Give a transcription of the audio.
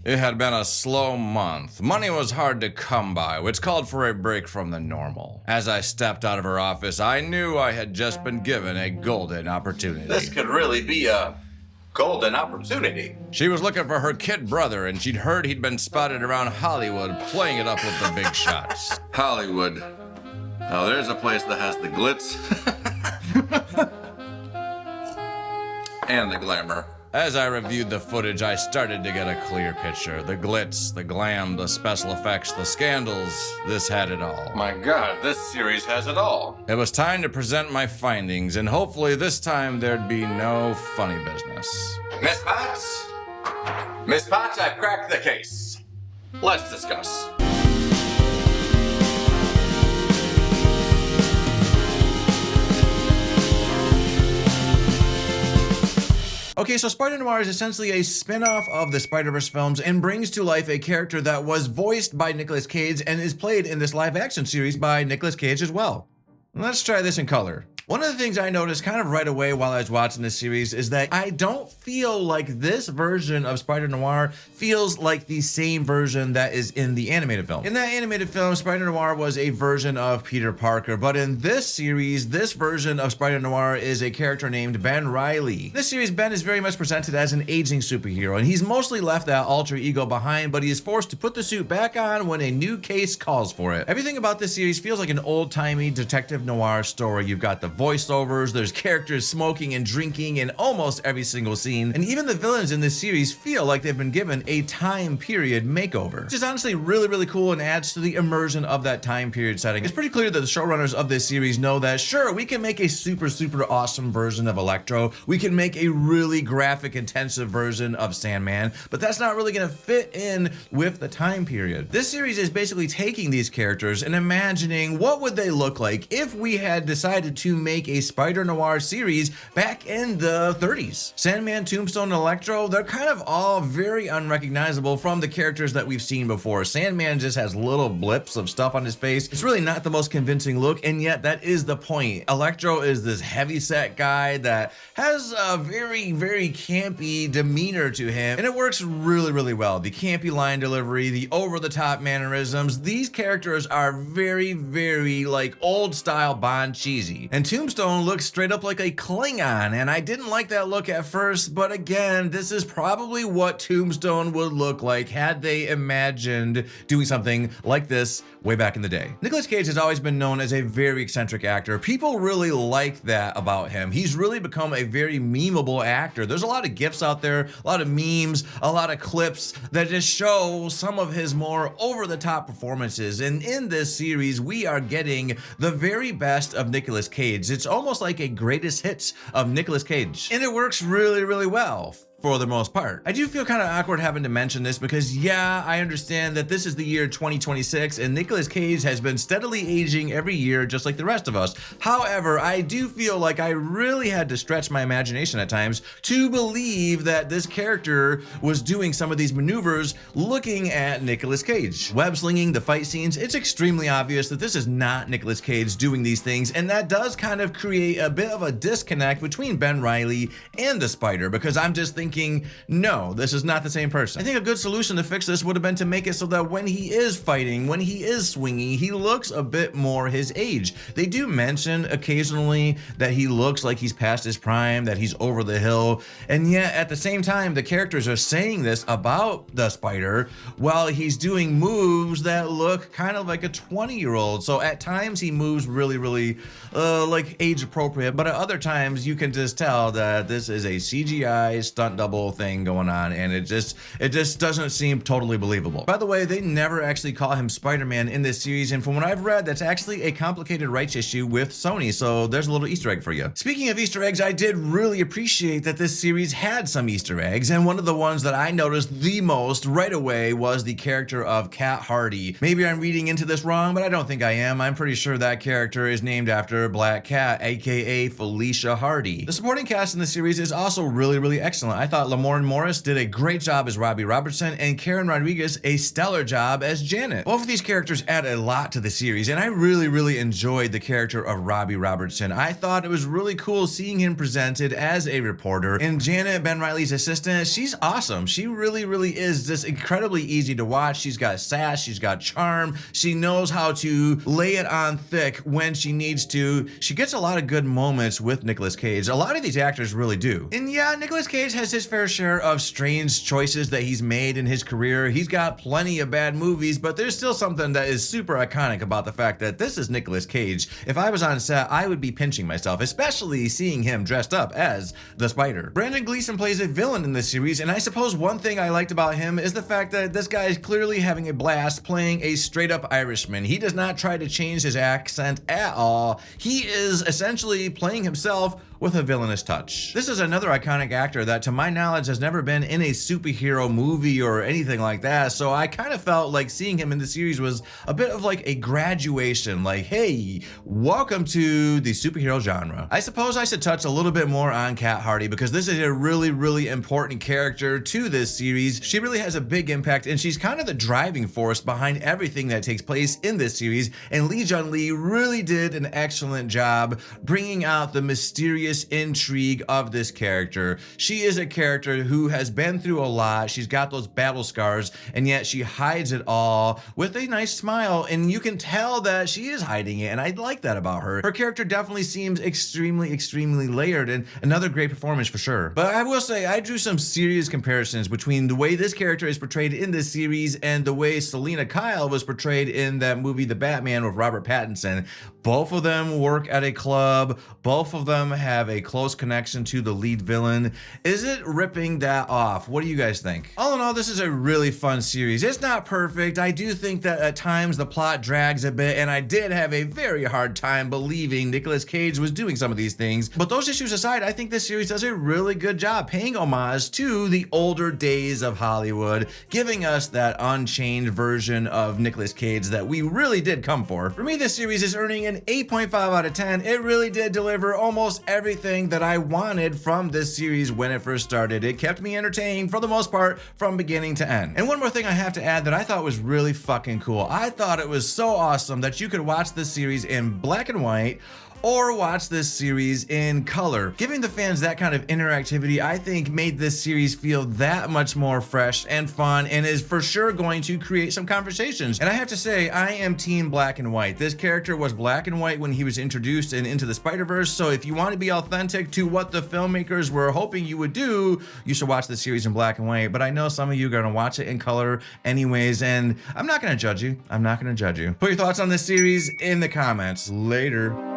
It had been a slow month. Money was hard to come by, which called for a break from the normal. As I stepped out of her office, I knew I had just been given a golden opportunity. This could really be a golden opportunity. She was looking for her kid brother, and she'd heard he'd been spotted around Hollywood playing it up with the big shots. Hollywood. Now there's a place that has the glitz and the glamour. As I reviewed the footage, I started to get a clear picture. The glitz, the glam, the special effects, the scandals. This had it all. My God, this series has it all. It was time to present my findings, and hopefully this time there'd be no funny business. Miss Potts? Miss Potts, I've cracked the case. Let's discuss. Okay, so Spider-Noir is essentially a spin-off of the Spider-Verse films and brings to life a character that was voiced by Nicolas Cage and is played in this live-action series by Nicolas Cage as well. Let's try this in color. One of the things I noticed kind of right away while I was watching this series is that I don't feel like this version of Spider-Noir feels like the same version that is in the animated film. In that animated film, Spider-Noir was a version of Peter Parker, but in this series, this version of Spider-Noir is a character named Ben Reilly. In this series, Ben is very much presented as an aging superhero, and he's mostly left that alter ego behind, but he is forced to put the suit back on when a new case calls for it. Everything about this series feels like an old-timey detective noir story. You've got the voiceovers, there's characters smoking and drinking in almost every single scene, and even the villains in this series feel like they've been given a time period makeover, which is honestly really cool and adds to the immersion of that time period setting. It's pretty clear that the showrunners of this series know that sure, we can make a super awesome version of Electro, we can make a really graphic intensive version of Sandman, but that's not really gonna fit in with the time period. This series is basically taking these characters and imagining what would they look like if we had decided to make a Spider-Noir series back in the 30s. Sandman, Tombstone, and Electro, they're kind of all very unrecognizable from the characters that we've seen before. Sandman just has little blips of stuff on his face. It's really not the most convincing look, and yet that is the point. Electro is this heavy-set guy that has a very campy demeanor to him, and it works really well. The campy line delivery, the over-the-top mannerisms, these characters are very like old-style Bond cheesy. And Tombstone looks straight up like a Klingon, and I didn't like that look at first, but again, this is probably what Tombstone would look like had they imagined doing something like this way back in the day. Nicolas Cage has always been known as a very eccentric actor. People really like that about him. He's really become a very memeable actor. There's a lot of GIFs out there, a lot of memes, a lot of clips that just show some of his more over-the-top performances, and in this series, we are getting the very best of Nicolas Cage. It's almost like a greatest hits of Nicolas Cage, and it works really well for the most part. I do feel kind of awkward having to mention this because yeah, I understand that this is the year 2026 and Nicolas Cage has been steadily aging every year just like the rest of us. However, I do feel like I really had to stretch my imagination at times to believe that this character was doing some of these maneuvers looking at Nicolas Cage. Web slinging, the fight scenes, it's extremely obvious that this is not Nicolas Cage doing these things, and that does kind of create a bit of a disconnect between Ben Reilly and the Spider, because I'm just thinking, no, this is not the same person. I think a good solution to fix this would have been to make it so that when he is fighting, when he is swinging, he looks a bit more his age. They do mention occasionally that he looks like he's past his prime, that he's over the hill, and yet at the same time, the characters are saying this about the Spider while he's doing moves that look kind of like a 20-year-old. So at times he moves really like age appropriate, but at other times you can just tell that this is a CGI stunt double thing going on, and it just doesn't seem totally believable. By the way, they never actually call him Spider-Man in this series, and from what I've read, that's actually a complicated rights issue with Sony, so there's a little Easter egg for you. Speaking of Easter eggs, I did really appreciate that this series had some Easter eggs, and one of the ones that I noticed the most right away was the character of Cat Hardy. Maybe I'm reading into this wrong, but I don't think I am. I'm pretty sure that character is named after Black Cat, aka Felicia Hardy. The supporting cast in the series is also really excellent. I thought Lamorne Morris did a great job as Robbie Robertson and Karen Rodriguez a stellar job as Janet. Both of these characters add a lot to the series, and I really enjoyed the character of Robbie Robertson. I thought it was really cool seeing him presented as a reporter, and Janet, Ben Reilly's assistant, she's awesome. She really is just incredibly easy to watch. She's got sass, she's got charm, she knows how to lay it on thick when she needs to. She gets a lot of good moments with Nicolas Cage. A lot of these actors really do. And yeah, Nicolas Cage has his fair share of strange choices that he's made in his career. He's got plenty of bad movies, but there's still something that is super iconic about the fact that this is Nicolas Cage. If I was on set, I would be pinching myself, especially seeing him dressed up as the Spider. Brandon Gleeson plays a villain in this series, and I suppose one thing I liked about him is the fact that this guy is clearly having a blast playing a straight up Irishman. He does not try to change his accent at all. He is essentially playing himself with a villainous touch. This is another iconic actor that, to my knowledge, has never been in a superhero movie or anything like that, so I kind of felt like seeing him in the series was a bit of like a graduation, like, hey, welcome to the superhero genre. I suppose I should touch a little bit more on Kat Hardy, because this is a really important character to this series. She really has a big impact, and she's kind of the driving force behind everything that takes place in this series, and Jun Li really did an excellent job bringing out the mysterious intrigue of this character. She is a character who has been through a lot. She's got those battle scars, and yet she hides it all with a nice smile, and you can tell that she is hiding it, and I like that about her. Her character definitely seems extremely layered, and another great performance for sure. But I will say, I drew some serious comparisons between the way this character is portrayed in this series and the way Selina Kyle was portrayed in that movie The Batman with Robert Pattinson. Both of them work at a club. Both of them have a close connection to the lead villain. Is it ripping that off? What do you guys think? All in all, this is a really fun series. It's not perfect. I do think that at times the plot drags a bit, and I did have a very hard time believing Nicolas Cage was doing some of these things. But those issues aside, I think this series does a really good job paying homage to the older days of Hollywood, giving us that unchained version of Nicolas Cage that we really did come for. For me, this series is earning an 8.5 out of 10. It really did deliver almost everything that I wanted from this series when it first started. It kept me entertained for the most part from beginning to end. And one more thing I have to add that I thought was really fucking cool. I thought it was so awesome that you could watch this series in black and white or watch this series in color. Giving the fans that kind of interactivity, I think, made this series feel that much more fresh and fun, and is for sure going to create some conversations. And I have to say, I am team black and white. This character was black and white when he was introduced in Into the Spider-Verse, so if you want to be authentic to what the filmmakers were hoping you would do, you should watch the series in black and white. But I know some of you are going to watch it in color anyways, and I'm not going to judge you. I'm not going to judge you. Put your thoughts on this series in the comments. Later.